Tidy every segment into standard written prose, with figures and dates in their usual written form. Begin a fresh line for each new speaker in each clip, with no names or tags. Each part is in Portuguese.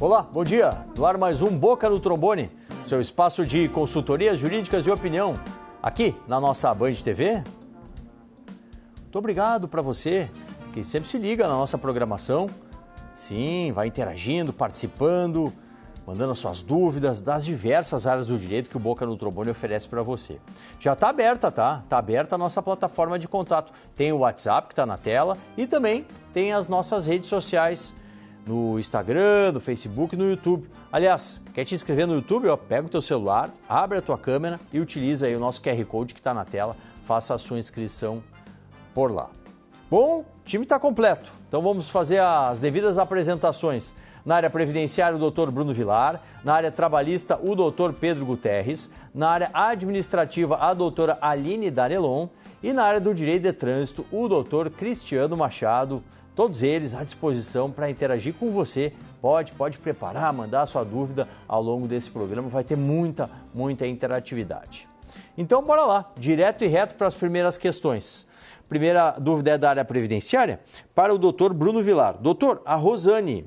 Olá, bom dia. No ar mais um Boca no Trombone, seu espaço de consultorias jurídicas e opinião, aqui na nossa Band TV. Muito obrigado para você que sempre se liga na nossa programação. Sim, vai interagindo, participando, mandando as suas dúvidas das diversas áreas do direito que o Boca no Trombone oferece para você. Já está aberta, tá? Está aberta a nossa plataforma de contato. Tem o WhatsApp que está na tela e também tem as nossas redes sociais no Instagram, no Facebook e no YouTube. Aliás, quer te inscrever no YouTube? Ó, pega o teu celular, abre a tua câmera e utiliza aí o nosso QR Code que está na tela. Faça a sua inscrição por lá. Bom, o time está completo, então vamos fazer as devidas apresentações. Na área previdenciária, o Dr. Bruno Vilar. Na área trabalhista, o Dr. Pedro Guterres. Na área administrativa, a doutora Aline Danelon. E na área do direito de trânsito, o Dr. Cristiano Machado. Todos eles à disposição para interagir com você. Pode preparar, mandar a sua dúvida ao longo desse programa. Vai ter muita interatividade. Então, bora lá, direto e reto para as primeiras questões. Primeira dúvida é da área previdenciária para o Dr. Bruno Vilar. Doutor, a Rosane,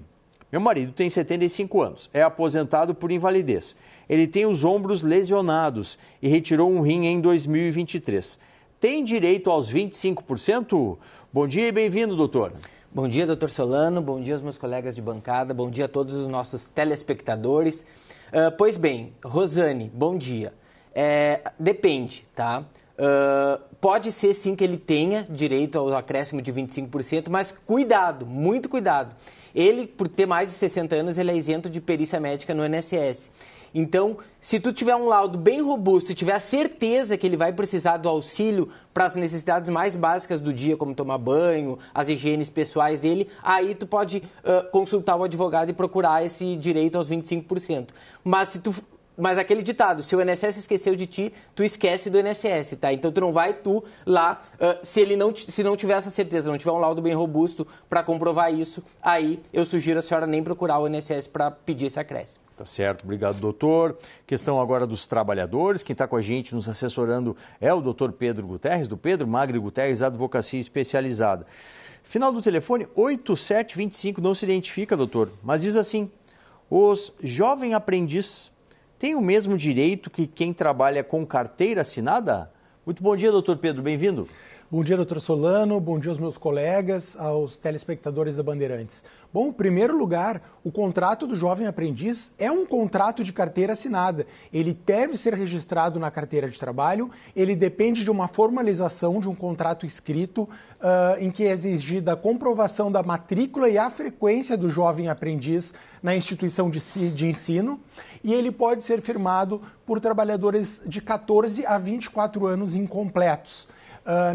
meu marido tem 75 anos, é aposentado por invalidez. Ele tem os ombros lesionados e retirou um rim em 2023. Tem direito aos 25%? Bom dia e bem-vindo, doutor.
Bom dia, doutor Solano. Bom dia aos meus colegas de bancada. Bom dia a todos os nossos telespectadores. Pois bem, Rosane, bom dia. Depende, tá? Pode ser sim que ele tenha direito ao acréscimo de 25%, mas cuidado, muito cuidado. Ele, por ter mais de 60 anos, ele é isento de perícia médica no INSS. Então, se tu tiver um laudo bem robusto e tiver a certeza que ele vai precisar do auxílio para as necessidades mais básicas do dia, como tomar banho, as higienes pessoais dele, aí tu pode consultar o advogado e procurar esse direito aos 25%. Mas aquele ditado, se o INSS esqueceu de ti, tu esquece do INSS, tá? Então tu não vai lá, se não tiver essa certeza, não tiver um laudo bem robusto para comprovar isso, aí eu sugiro a senhora nem procurar o INSS para pedir esse acréscimo.
Tá certo, obrigado, doutor. Questão agora dos trabalhadores. Quem está com a gente nos assessorando é o doutor Pedro Guterres, do Pedro Magri Guterres, Advocacia Especializada. Final do telefone 8725, não se identifica, doutor, mas diz assim: os jovens aprendizes têm o mesmo direito que quem trabalha com carteira assinada? Muito bom dia, doutor Pedro, bem-vindo.
Bom dia, doutor Solano, bom dia aos meus colegas, aos telespectadores da Bandeirantes. Bom, em primeiro lugar, o contrato do jovem aprendiz é um contrato de carteira assinada. Ele deve ser registrado na carteira de trabalho, ele depende de uma formalização de um contrato escrito em que é exigida a comprovação da matrícula e a frequência do jovem aprendiz na instituição de ensino, e ele pode ser firmado por trabalhadores de 14 a 24 anos incompletos.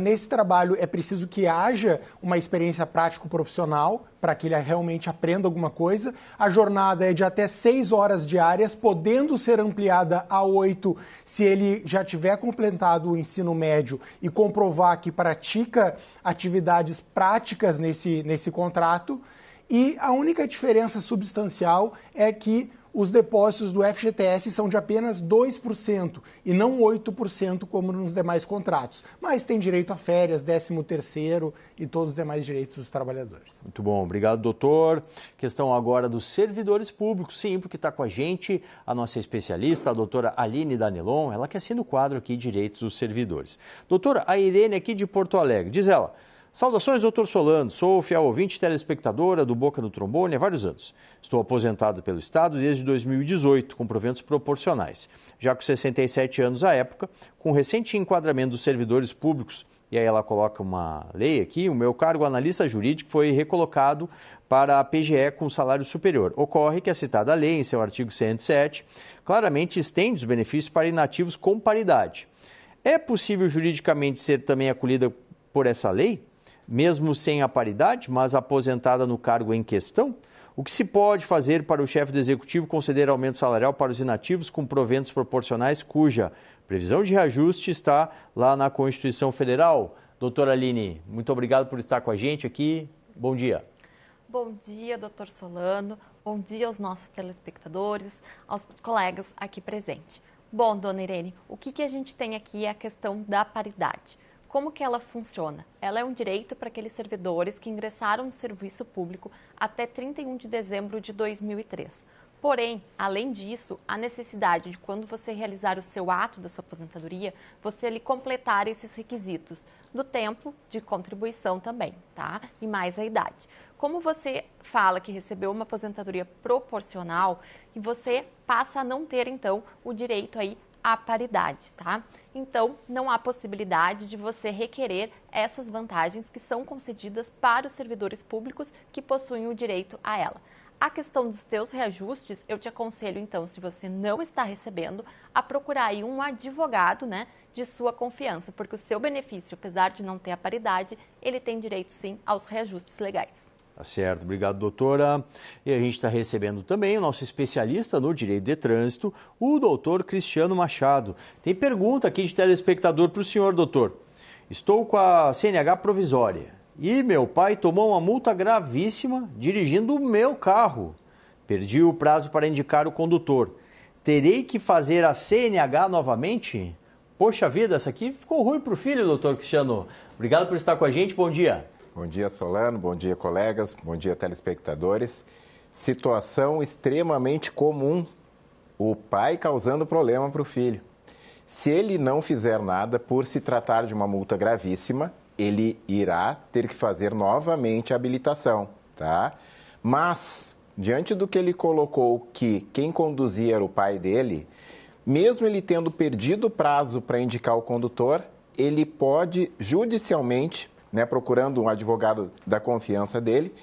Nesse trabalho é preciso que haja uma experiência prático-profissional para que ele realmente aprenda alguma coisa. A jornada é de até 6 horas diárias, podendo ser ampliada a 8 se ele já tiver completado o ensino médio e comprovar que pratica atividades práticas nesse contrato. E a única diferença substancial é que os depósitos do FGTS são de apenas 2% e não 8% como nos demais contratos. Mas tem direito a férias, 13º e todos os demais direitos dos trabalhadores.
Muito bom, obrigado, doutor. Questão agora dos servidores públicos. Sim, porque está com a gente a nossa especialista, a doutora Aline Danelon, ela que assina o quadro aqui Direitos dos Servidores. Doutora, a Irene aqui de Porto Alegre, diz ela: saudações, doutor Solano. Sou fiel ouvinte e telespectadora do Boca no Trombone há vários anos. Estou aposentado pelo Estado desde 2018, com proventos proporcionais. Já com 67 anos à época, com recente enquadramento dos servidores públicos, e aí ela coloca uma lei aqui, o meu cargo analista jurídico foi recolocado para a PGE com salário superior. Ocorre que a citada lei, em seu artigo 107, claramente estende os benefícios para inativos com paridade. É possível juridicamente ser também acolhida por essa lei? Mesmo sem a paridade, mas aposentada no cargo em questão? O que se pode fazer para o chefe do executivo conceder aumento salarial para os inativos com proventos proporcionais cuja previsão de reajuste está lá na Constituição Federal? Doutora Aline, muito obrigado por estar com a gente aqui. Bom dia.
Bom dia, doutor Solano. Bom dia aos nossos telespectadores, aos colegas aqui presentes. Bom, dona Irene, o que a gente tem aqui é a questão da paridade. como que ela funciona? Ela é um direito para aqueles servidores que ingressaram no serviço público até 31 de dezembro de 2003. Porém, além disso, a necessidade de quando você realizar o seu ato da sua aposentadoria, você ali completar esses requisitos do tempo de contribuição também, tá? E mais a idade. Como você fala que recebeu uma aposentadoria proporcional, e você passa a não ter, então, o direito aí à paridade, tá? Então, não há possibilidade de você requerer essas vantagens que são concedidas para os servidores públicos que possuem o direito a ela. A questão dos teus reajustes, eu te aconselho, então, se você não está recebendo, a procurar aí um advogado, né, de sua confiança, porque o seu benefício, apesar de não ter a paridade, ele tem direito, sim, aos reajustes legais.
Tá certo, obrigado, doutora. E a gente está recebendo também o nosso especialista no direito de trânsito, o doutor Cristiano Machado. Tem pergunta aqui de telespectador para o senhor, doutor. Estou com a CNH provisória e meu pai tomou uma multa gravíssima dirigindo o meu carro. Perdi o prazo para indicar o condutor. Terei que fazer a CNH novamente? Poxa vida, essa aqui ficou ruim para o filho, doutor Cristiano. Obrigado por estar com a gente, bom dia.
Bom dia, Solano, bom dia, colegas, bom dia, telespectadores. Situação extremamente comum, o pai causando problema para o filho. Se ele não fizer nada, por se tratar de uma multa gravíssima, ele irá ter que fazer novamente a habilitação, tá? Mas, diante do que ele colocou que quem conduzia era o pai dele, mesmo ele tendo perdido o prazo para indicar o condutor, ele pode judicialmente, procurando um advogado da confiança dele,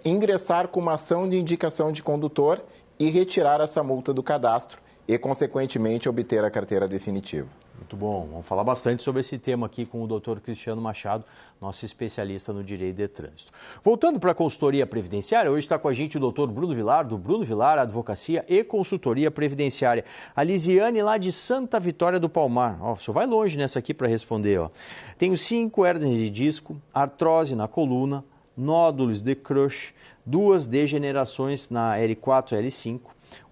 ingressar com uma ação de indicação de condutor e retirar essa multa do cadastro e, consequentemente, obter a carteira definitiva.
Muito bom. Vamos falar bastante sobre esse tema aqui com o doutor Cristiano Machado, nosso especialista no direito de trânsito. Voltando para a consultoria previdenciária, hoje está com a gente o doutor Bruno Vilar, do Bruno Vilar Advocacia e Consultoria Previdenciária. A Lisiane, lá de Santa Vitória do Palmar. Ó, o senhor vai longe nessa aqui para responder. Ó. Tenho 5 hérnias de disco, artrose na coluna, nódulos de Crush, 2 degenerações na L4 e L5.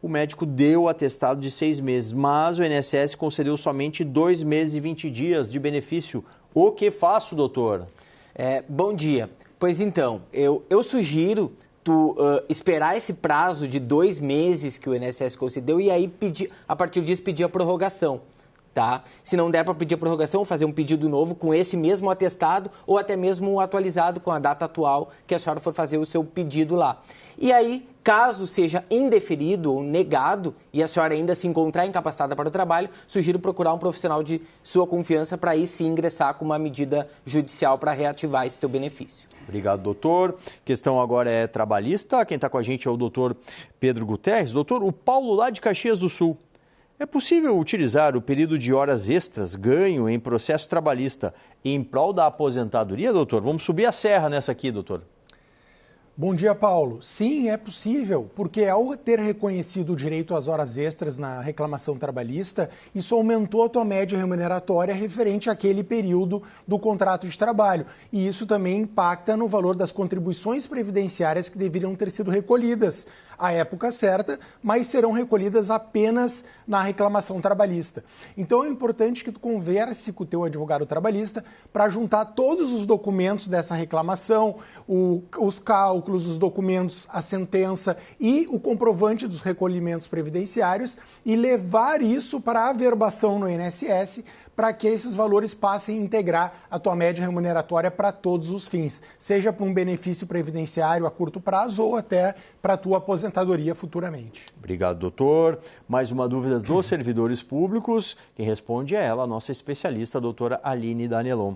O médico deu o atestado de 6 meses, mas o INSS concedeu somente 2 meses e 20 dias de benefício. O que faço, doutor?
Bom dia. Pois então, eu sugiro tu esperar esse prazo de 2 meses que o INSS concedeu e aí a partir disso pedir a prorrogação. Tá? Se não der para pedir a prorrogação, fazer um pedido novo com esse mesmo atestado ou até mesmo atualizado com a data atual que a senhora for fazer o seu pedido lá. E aí, caso seja indeferido ou negado e a senhora ainda se encontrar incapacitada para o trabalho, sugiro procurar um profissional de sua confiança para aí sim ingressar com uma medida judicial para reativar esse teu benefício.
Obrigado, doutor. Questão agora é trabalhista. Quem está com a gente é o doutor Pedro Guterres. Doutor, o Paulo lá de Caxias do Sul. É possível utilizar o período de horas extras ganho em processo trabalhista em prol da aposentadoria, doutor? Vamos subir a serra nessa aqui, doutor.
Bom dia, Paulo. Sim, é possível, porque ao ter reconhecido o direito às horas extras na reclamação trabalhista, isso aumentou a tua média remuneratória referente àquele período do contrato de trabalho. E isso também impacta no valor das contribuições previdenciárias que deveriam ter sido recolhidas à época certa, mas serão recolhidas apenas na reclamação trabalhista. Então é importante que tu converse com o teu advogado trabalhista para juntar todos os documentos dessa reclamação, os cálculos, os documentos, a sentença e o comprovante dos recolhimentos previdenciários e levar isso para a averbação no INSS para que esses valores passem a integrar a tua média remuneratória para todos os fins, seja para um benefício previdenciário a curto prazo ou até para a tua aposentadoria futuramente.
Obrigado, doutor. Mais uma dúvida dos servidores públicos. Quem responde é ela, a nossa especialista, a doutora Aline Danelon.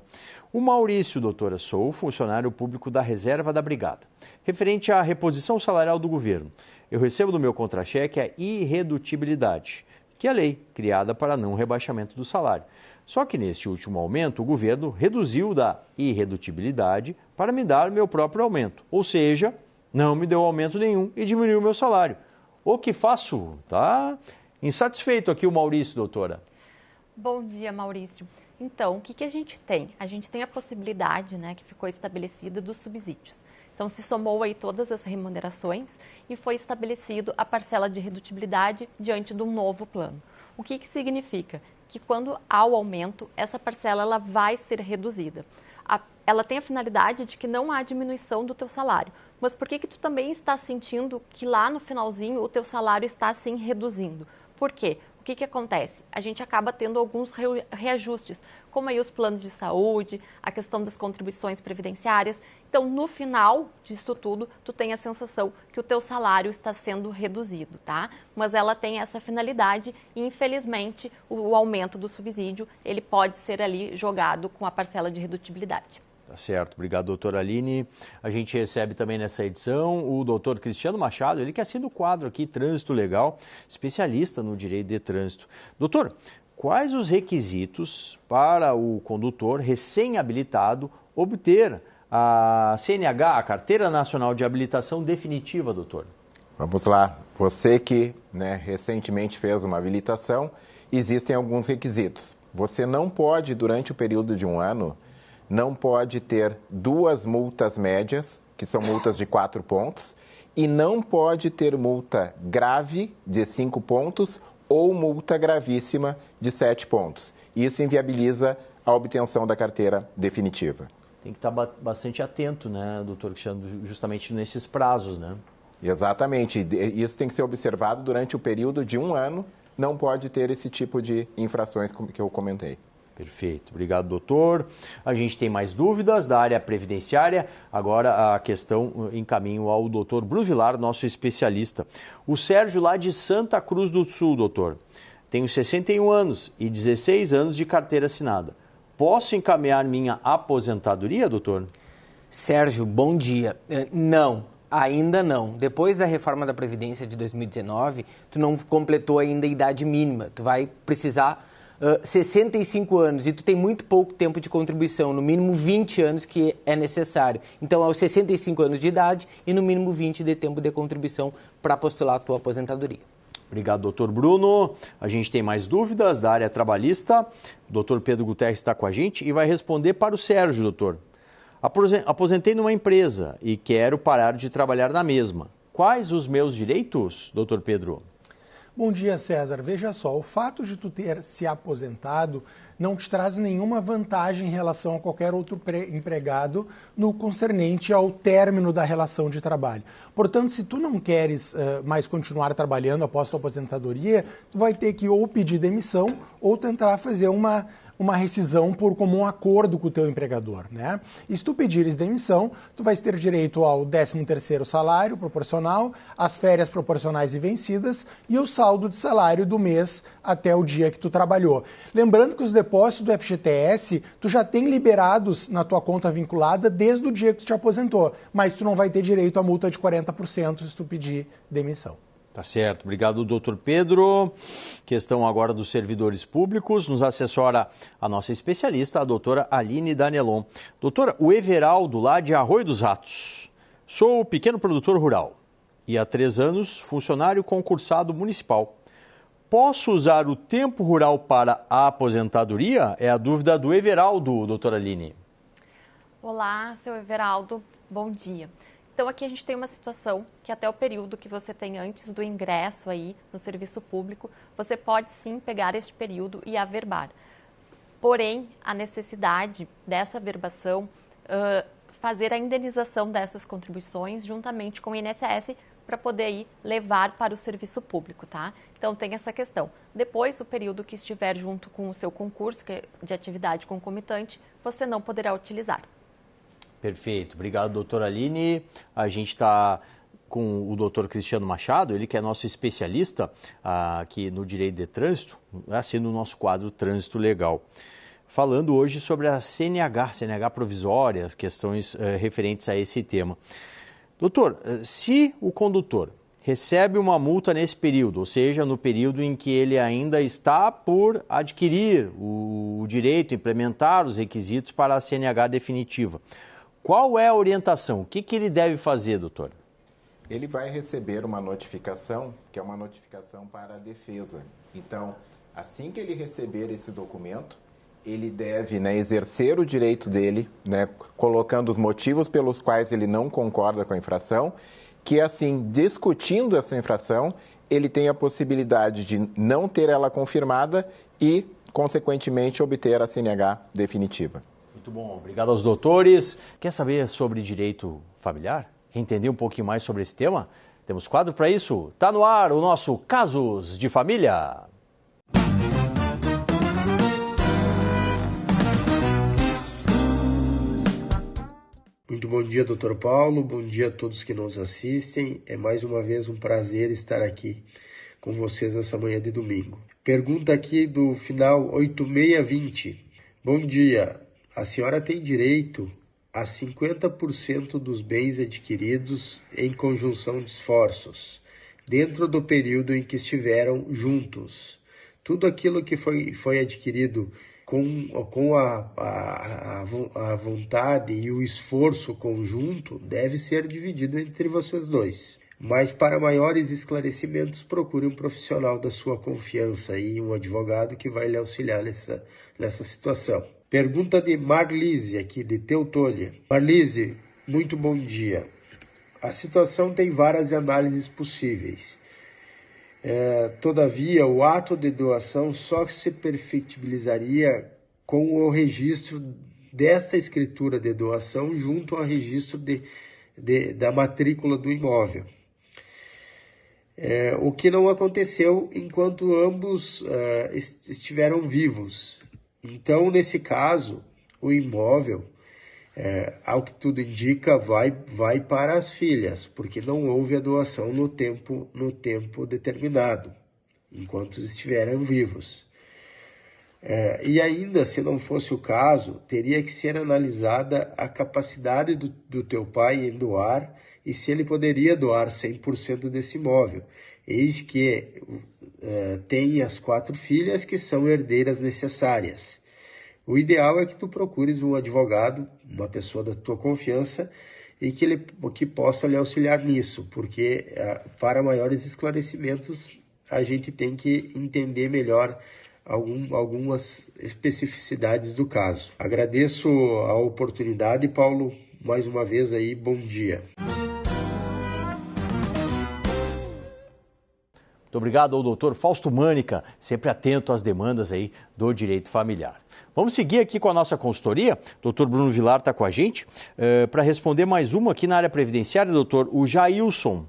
O Maurício, doutora, sou funcionário público da Reserva da Brigada. Referente à reposição salarial do governo, eu recebo no meu contra-cheque a irredutibilidade, que é a lei criada para não rebaixamento do salário. Só que neste último aumento, o governo reduziu da irredutibilidade para me dar meu próprio aumento. Ou seja, não me deu aumento nenhum e diminuiu o meu salário. O que faço? Tá insatisfeito aqui o Maurício, doutora.
Bom dia, Maurício. Então, o que a gente tem? A gente tem a possibilidade, né, que ficou estabelecida dos subsídios. Então, se somou aí todas as remunerações e foi estabelecido a parcela de redutibilidade diante de um novo plano. O que significa? que quando há o aumento, essa parcela ela vai ser reduzida. Ela tem a finalidade de que não há diminuição do teu salário. Mas por que tu também está sentindo que lá no finalzinho o teu salário está assim reduzindo? Por quê? O que acontece? A gente acaba tendo alguns reajustes, como aí os planos de saúde, a questão das contribuições previdenciárias. Então, no final disso tudo, tu tem a sensação que o teu salário está sendo reduzido, tá? Mas ela tem essa finalidade e, infelizmente, o aumento do subsídio, ele pode ser ali jogado com a parcela de redutibilidade.
Tá certo, obrigado, doutora Aline. A gente recebe também nessa edição o doutor Cristiano Machado, ele que assina o quadro aqui, Trânsito Legal, especialista no direito de trânsito. Doutor, quais os requisitos para o condutor recém-habilitado obter a CNH, a Carteira Nacional de Habilitação Definitiva, doutor?
Vamos lá. Você que recentemente fez uma habilitação, existem alguns requisitos. Você não pode, durante o período de um ano, não pode ter 2 multas médias, que são multas de 4 pontos, e não pode ter multa grave de 5 pontos ou multa gravíssima de 7 pontos. Isso inviabiliza a obtenção da carteira definitiva.
Tem que estar bastante atento, né, doutor Cristiano, justamente nesses prazos, né?
Exatamente. Isso tem que ser observado durante o período de um ano, não pode ter esse tipo de infrações que eu comentei.
Perfeito. Obrigado, doutor. A gente tem mais dúvidas da área previdenciária. Agora a questão encaminho ao doutor Bruno Vilar, nosso especialista. O Sérgio lá de Santa Cruz do Sul, doutor. Tenho 61 anos e 16 anos de carteira assinada. Posso encaminhar minha aposentadoria, doutor?
Sérgio, bom dia. Não. Ainda não. Depois da reforma da Previdência de 2019, tu não completou ainda a idade mínima. Tu vai precisar 65 anos e tu tem muito pouco tempo de contribuição, no mínimo 20 anos que é necessário. Então, aos 65 anos de idade e no mínimo 20 de tempo de contribuição para postular a tua aposentadoria.
Obrigado, doutor Bruno. A gente tem mais dúvidas da área trabalhista. O doutor Pedro Guterres está com a gente e vai responder para o Sérgio, doutor. Aposentei numa empresa e quero parar de trabalhar na mesma. Quais os meus direitos, doutor Pedro?
Bom dia, César. Veja só, o fato de tu ter se aposentado não te traz nenhuma vantagem em relação a qualquer outro empregado no concernente ao término da relação de trabalho. Portanto, se tu não queres mais continuar trabalhando após tua aposentadoria, tu vai ter que ou pedir demissão ou tentar fazer uma rescisão por comum acordo com o teu empregador, né? E se tu pedires demissão, tu vais ter direito ao 13º salário proporcional, às férias proporcionais e vencidas e o saldo de salário do mês até o dia que tu trabalhou. Lembrando que os depósitos do FGTS, tu já tem liberados na tua conta vinculada desde o dia que tu te aposentou, mas tu não vai ter direito à multa de 40% se tu pedir demissão.
Tá certo. Obrigado, doutor Pedro. Questão agora dos servidores públicos. Nos assessora a nossa especialista, a doutora Aline Danelon. Doutora, o Everaldo, lá de Arroio dos Ratos. Sou pequeno produtor rural e há 3 anos funcionário concursado municipal. Posso usar o tempo rural para a aposentadoria? É a dúvida do Everaldo, doutora Aline.
Olá, seu Everaldo. Bom dia. Então, aqui a gente tem uma situação que até o período que você tem antes do ingresso aí no serviço público, você pode sim pegar este período e averbar. Porém, a necessidade dessa averbação, fazer a indenização dessas contribuições juntamente com o INSS para poder ir levar para o serviço público, tá? Então, tem essa questão. Depois, o período que estiver junto com o seu concurso de atividade concomitante, você não poderá utilizar.
Perfeito. Obrigado, doutora Aline. A gente está com o doutor Cristiano Machado, ele que é nosso especialista aqui no direito de trânsito, assim no nosso quadro Trânsito Legal. Falando hoje sobre a CNH provisória, as questões referentes a esse tema. Doutor, se o condutor recebe uma multa nesse período, ou seja, no período em que ele ainda está por adquirir o direito, implementar os requisitos para a CNH definitiva, qual é a orientação? O que ele deve fazer, doutor?
Ele vai receber uma notificação, que é uma notificação para a defesa. Então, assim que ele receber esse documento, ele deve exercer o direito dele, colocando os motivos pelos quais ele não concorda com a infração, que assim, discutindo essa infração, ele tem a possibilidade de não ter ela confirmada e consequentemente obter a CNH definitiva.
Muito bom, obrigado aos doutores. Quer saber sobre direito familiar? Quer entender um pouquinho mais sobre esse tema? Temos quadro para isso. Está no ar o nosso Casos de Família.
Muito bom dia, Dr. Paulo. Bom dia a todos que nos assistem. É mais uma vez um prazer estar aqui com vocês nessa manhã de domingo. Pergunta aqui do final 8620. Bom dia. A senhora tem direito a 50% dos bens adquiridos em conjunção de esforços, dentro do período em que estiveram juntos. Tudo aquilo que foi adquirido com a vontade e o esforço conjunto deve ser dividido entre vocês dois. Mas para maiores esclarecimentos, procure um profissional da sua confiança e um advogado que vai lhe auxiliar nessa situação. Pergunta de Marlise, aqui de Teutônia. Marlise, muito bom dia. A situação tem várias análises possíveis. Todavia, o ato de doação só se perfectibilizaria com o registro desta escritura de doação junto ao registro da matrícula do imóvel. O que não aconteceu enquanto ambos estiveram vivos. Então, nesse caso, o imóvel, ao que tudo indica, vai para as filhas, porque não houve a doação no tempo determinado, enquanto estiveram vivos. E ainda, se não fosse o caso, teria que ser analisada a capacidade do teu pai em doar e se ele poderia doar 100% desse imóvel. Eis que tem as 4 filhas que são herdeiras necessárias. O ideal é que tu procures um advogado, uma pessoa da tua confiança, e que possa lhe auxiliar nisso, porque para maiores esclarecimentos a gente tem que entender melhor algumas especificidades do caso. Agradeço a oportunidade, Paulo, mais uma vez aí, bom dia.
Muito obrigado ao doutor Fausto Mânica, sempre atento às demandas aí do direito familiar. Vamos seguir aqui com a nossa consultoria. O doutor Bruno Vilar está com a gente para responder mais uma aqui na área previdenciária, doutor, o Jailson.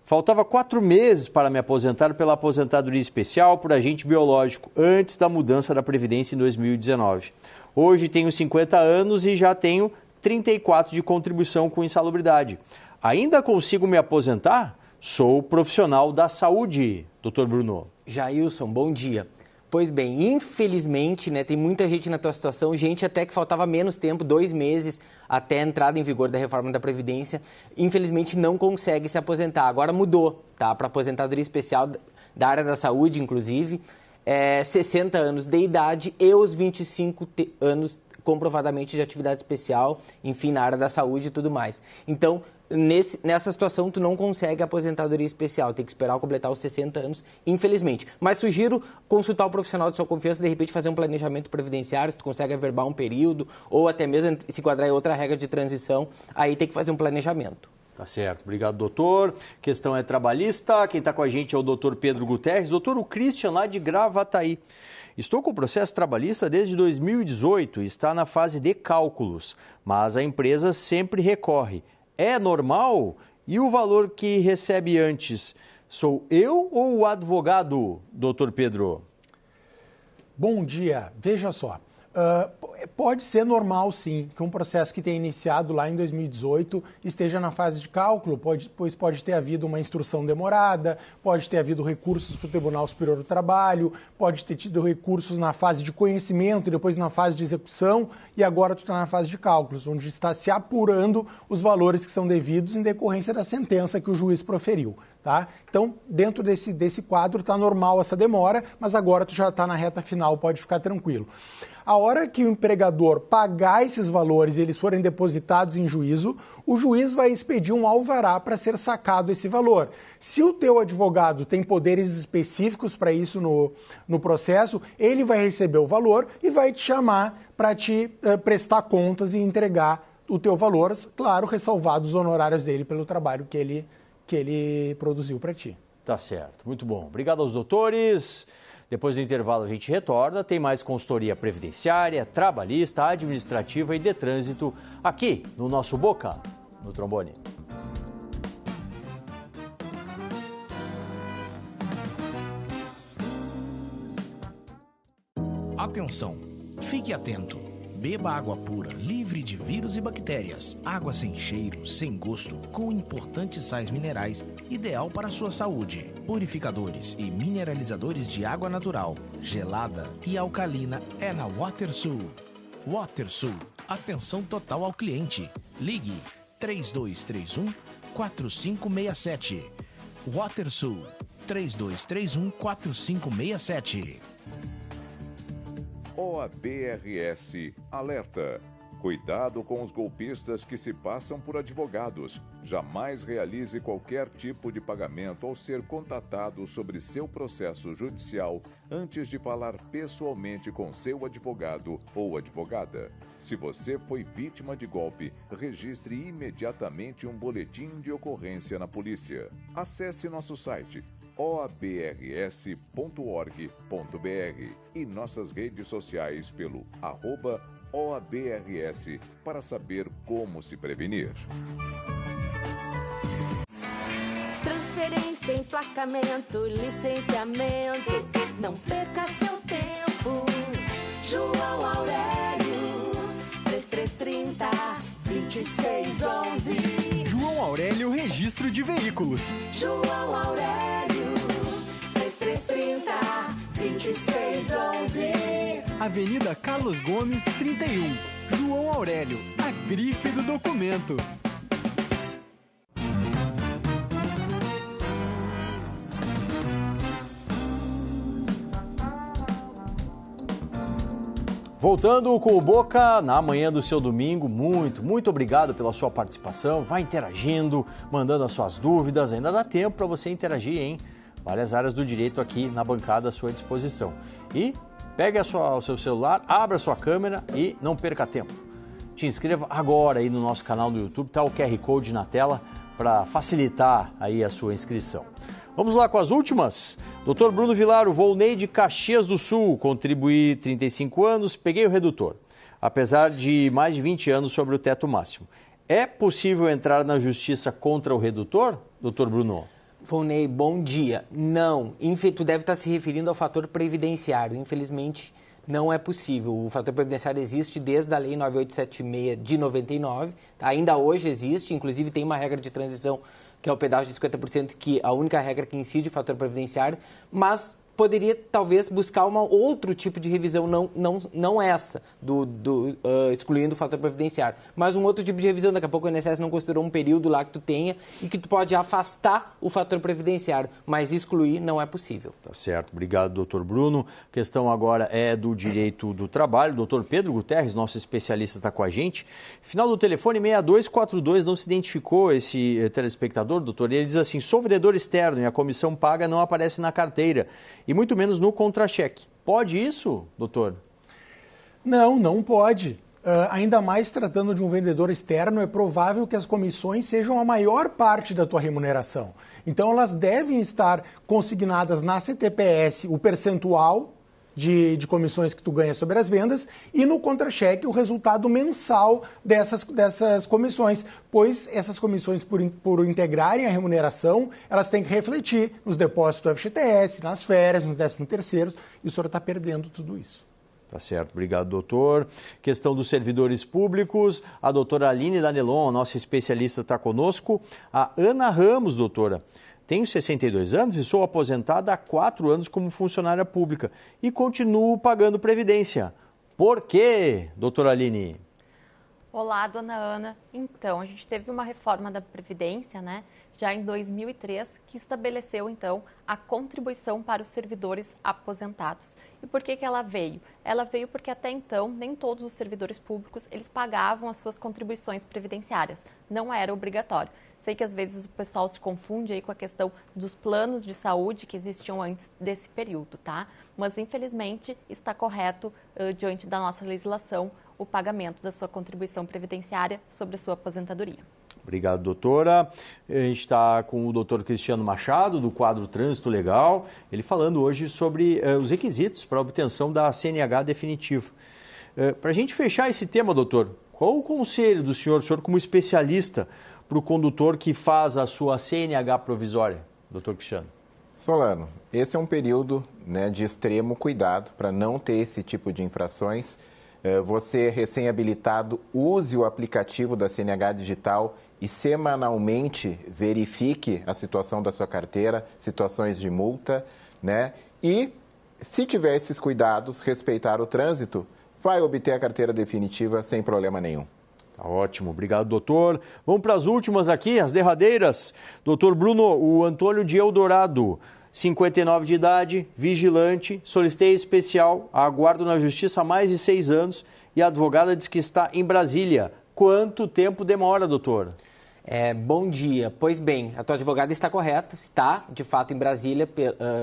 Faltava 4 meses para me aposentar pela aposentadoria especial por agente biológico, antes da mudança da Previdência em 2019. Hoje tenho 50 anos e já tenho 34 de contribuição com insalubridade. Ainda consigo me aposentar? Sou profissional da saúde, doutor Bruno.
Jailson, bom dia. Pois bem, infelizmente, né, tem muita gente na tua situação, gente até que faltava menos tempo, 2 meses até a entrada em vigor da reforma da Previdência, infelizmente não consegue se aposentar. Agora mudou, tá? Para aposentadoria especial da área da saúde, inclusive, 60 anos de idade e os 25 anos comprovadamente de atividade especial, enfim, na área da saúde e tudo mais. Então, nessa situação, tu não consegue aposentadoria especial, tem que esperar completar os 60 anos, infelizmente. Mas sugiro consultar o profissional de sua confiança, de repente fazer um planejamento previdenciário, se tu consegue averbar um período, ou até mesmo se enquadrar em outra regra de transição, aí tem que fazer um planejamento.
Tá certo, obrigado, doutor. Questão é trabalhista, quem está com a gente é o doutor Pedro Guterres. Doutor, o Christian lá de Gravataí. Estou com o processo trabalhista desde 2018 e está na fase de cálculos, mas a empresa sempre recorre. É normal? E o valor que recebe antes, sou eu ou o advogado, doutor Pedro?
Bom dia, veja só. Pode ser normal, sim, que um processo que tenha iniciado lá em 2018 esteja na fase de cálculo, pois pode ter havido uma instrução demorada, pode ter havido recursos para o Tribunal Superior do Trabalho, pode ter tido recursos na fase de conhecimento e depois na fase de execução, e agora tu está na fase de cálculos, onde está se apurando os valores que são devidos em decorrência da sentença que o juiz proferiu. Tá? Então, dentro desse quadro está normal essa demora, mas agora tu já está na reta final, pode ficar tranquilo. A hora que o empregador pagar esses valores e eles forem depositados em juízo, o juiz vai expedir um alvará para ser sacado esse valor. Se o teu advogado tem poderes específicos para isso no processo, ele vai receber o valor e vai te chamar para te prestar contas e entregar o teu valor, claro, ressalvados os honorários dele pelo trabalho que ele produziu para ti.
Tá certo, muito bom. Obrigado aos doutores. Depois do intervalo a gente retorna, tem mais consultoria previdenciária, trabalhista, administrativa e de trânsito aqui no nosso Boca no Trombone.
Atenção, fique atento. Beba água pura, livre de vírus e bactérias. Água sem cheiro, sem gosto, com importantes sais minerais, ideal para a sua saúde. Purificadores e mineralizadores de água natural, gelada e alcalina é na WaterSul. WaterSul, atenção total ao cliente. Ligue 3231-4567. WaterSul, 3231-4567.
OABRS alerta. Cuidado com os golpistas que se passam por advogados. Jamais realize qualquer tipo de pagamento ou ser contatado sobre seu processo judicial antes de falar pessoalmente com seu advogado ou advogada. Se você foi vítima de golpe, registre imediatamente um boletim de ocorrência na polícia. Acesse nosso site oabrs.org.br e nossas redes sociais pelo @OABRS para saber como se prevenir.
Transferência, emplacamento, licenciamento, não perca seu tempo. João Aurélio, 3330-2611.
João Aurélio Registro de Veículos.
João Aurélio, 3330-2611.
Avenida Carlos Gomes, 31. João Aurélio, a grife do documento.
Voltando com o Boca na manhã do seu domingo, muito obrigado pela sua participação. Vai interagindo, mandando as suas dúvidas, ainda dá tempo para você interagir, hein? Várias áreas do direito aqui na bancada à sua disposição. E pegue o seu celular, abra a sua câmera e não perca tempo. Te inscreva agora aí no nosso canal no YouTube, tá o QR Code na tela para facilitar aí a sua inscrição. Vamos lá com as últimas. Dr. Bruno Vilaro, Volney de Caxias do Sul, contribuí 35 anos, peguei o redutor, apesar de mais de 20 anos sobre o teto máximo. É possível entrar na justiça contra o redutor, Dr. Bruno?
Volney, bom dia. Não, tu deve estar se referindo ao fator previdenciário. Infelizmente, não é possível. O fator previdenciário existe desde a Lei 9876 de 99, tá? Ainda hoje existe, inclusive tem uma regra de transição que é o pedágio de 50%, que é a única regra que incide o fator previdenciário, mas poderia talvez buscar outro tipo de revisão, não essa, excluindo o fator previdenciário, mas um outro tipo de revisão. Daqui a pouco o INSS não considerou um período lá que tu tenha e que tu pode afastar o fator previdenciário, mas excluir não é possível.
Tá certo, obrigado, doutor Bruno. A questão agora é do direito do trabalho. Doutor Pedro Guterres, nosso especialista, está com a gente. Final do telefone 6242, não se identificou esse telespectador, doutor, e ele diz assim: sou vendedor externo e a comissão paga não aparece na carteira, e muito menos no contra-cheque. Pode isso, doutor?
Não pode. Ainda mais tratando de um vendedor externo, é provável que as comissões sejam a maior parte da tua remuneração. Então, elas devem estar consignadas na CTPS, o percentual de comissões que tu ganha sobre as vendas, e no contra-cheque o resultado mensal dessas comissões, pois essas comissões, por integrarem a remuneração, elas têm que refletir nos depósitos do FGTS, nas férias, nos 13º, e o senhor está perdendo tudo isso.
Tá certo, obrigado, doutor. Questão dos servidores públicos, a doutora Aline Danelon, nossa especialista, está conosco. A Ana Ramos, doutora. Tenho 62 anos e sou aposentada há 4 anos como funcionária pública e continuo pagando previdência. Por quê, doutora Aline?
Olá, dona Ana. Então, a gente teve uma reforma da Previdência, né, já em 2003, que estabeleceu, então, a contribuição para os servidores aposentados. E por que ela veio? Ela veio porque até então, nem todos os servidores públicos, eles pagavam as suas contribuições previdenciárias. Não era obrigatório. Sei que às vezes o pessoal se confunde aí com a questão dos planos de saúde que existiam antes desse período, tá? Mas, infelizmente, está correto, diante da nossa legislação, o pagamento da sua contribuição previdenciária sobre a sua aposentadoria.
Obrigado, doutora. A gente está com o doutor Cristiano Machado, do quadro Trânsito Legal, ele falando hoje sobre os requisitos para a obtenção da CNH definitiva. Para a gente fechar esse tema, doutor, qual o conselho do senhor como especialista, para o condutor que faz a sua CNH provisória, doutor Cristiano?
Solano, esse é um período, né, de extremo cuidado para não ter esse tipo de infrações. Você, recém-habilitado, use o aplicativo da CNH Digital e semanalmente verifique a situação da sua carteira, situações de multa, né? E, se tiver esses cuidados, respeitar o trânsito, vai obter a carteira definitiva sem problema nenhum.
Tá ótimo, obrigado, doutor. Vamos para as últimas aqui, as derradeiras. Doutor Bruno, o Antônio de Eldorado, 59 de idade, vigilante, solicitei especial, aguardo na justiça há mais de 6 anos e a advogada diz que está em Brasília. Quanto tempo demora, doutor?
Bom dia. Pois bem, a tua advogada está correta, está, de fato, em Brasília,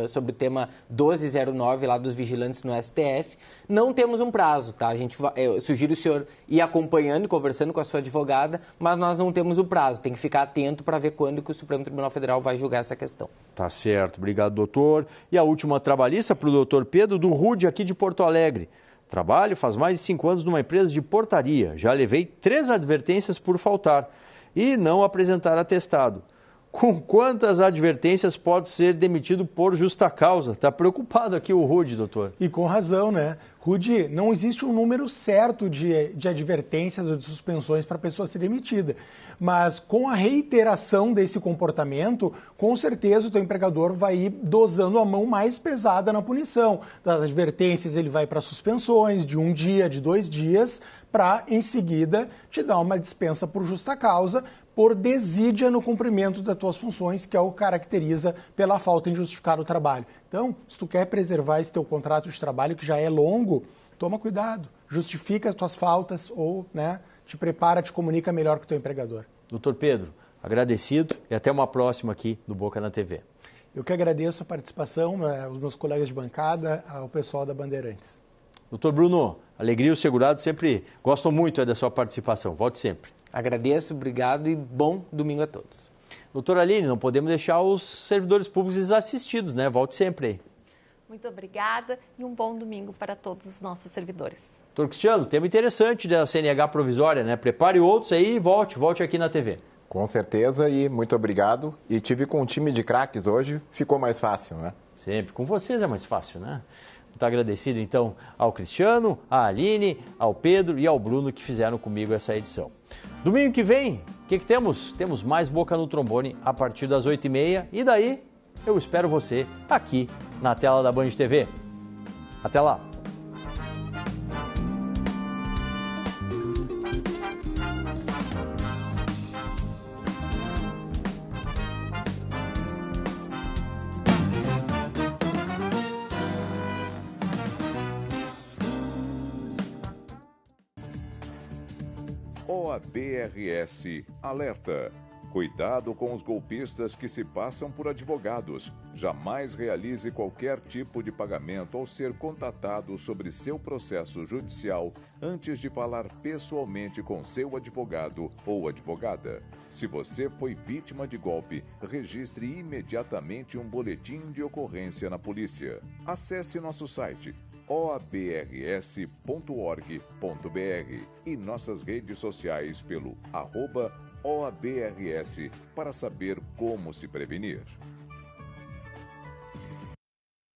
sobre o tema 1209 lá dos vigilantes no STF. Não temos um prazo, tá? Eu sugiro o senhor ir acompanhando e conversando com a sua advogada, mas nós não temos o prazo. Tem que ficar atento para ver quando que o Supremo Tribunal Federal vai julgar essa questão.
Tá certo. Obrigado, doutor. E a última trabalhista para o doutor Pedro, do RUD, aqui de Porto Alegre. Trabalho faz mais de 5 anos numa empresa de portaria. Já levei 3 advertências por faltar e não apresentar atestado. Com quantas advertências pode ser demitido por justa causa? Está preocupado aqui o Rude, doutor.
E com razão, né? Rude, não existe um número certo de advertências ou de suspensões para a pessoa ser demitida. Mas com a reiteração desse comportamento, com certeza o teu empregador vai ir dosando a mão mais pesada na punição. Das advertências ele vai para suspensões de 1 dia, de 2 dias, para em seguida te dar uma dispensa por justa causa, por desídia no cumprimento das tuas funções, que é o que caracteriza pela falta em justificar o trabalho. Então, se tu quer preservar esse teu contrato de trabalho, que já é longo, toma cuidado, justifica as tuas faltas ou, né, te prepara, te comunica melhor com o teu empregador.
Doutor Pedro, agradecido e até uma próxima aqui no Boca na TV.
Eu que agradeço a participação, aos meus colegas de bancada, ao pessoal da Bandeirantes.
Doutor Bruno, alegria e o segurado sempre gostam muito da sua participação. Volte sempre.
Agradeço, obrigado e bom domingo a todos.
Doutora Aline, não podemos deixar os servidores públicos desassistidos, né? Volte sempre aí.
Muito obrigada e um bom domingo para todos os nossos servidores.
Doutor Cristiano, tema interessante da CNH provisória, né? Prepare outros aí e volte aqui na TV.
Com certeza e muito obrigado. E tive com um time de craques hoje, ficou mais fácil, né?
Sempre. Com vocês é mais fácil, né? Muito agradecido, então, ao Cristiano, à Aline, ao Pedro e ao Bruno que fizeram comigo essa edição. Domingo que vem, o que temos? Temos mais Boca no Trombone a partir das 8h30 e daí eu espero você aqui na tela da Band TV. Até lá!
OABRS alerta. Cuidado com os golpistas que se passam por advogados. Jamais realize qualquer tipo de pagamento ao ser contatado sobre seu processo judicial antes de falar pessoalmente com seu advogado ou advogada. Se você foi vítima de golpe, registre imediatamente um boletim de ocorrência na polícia. Acesse nosso site oabrs.org.br e nossas redes sociais pelo @OABRS para saber como se prevenir.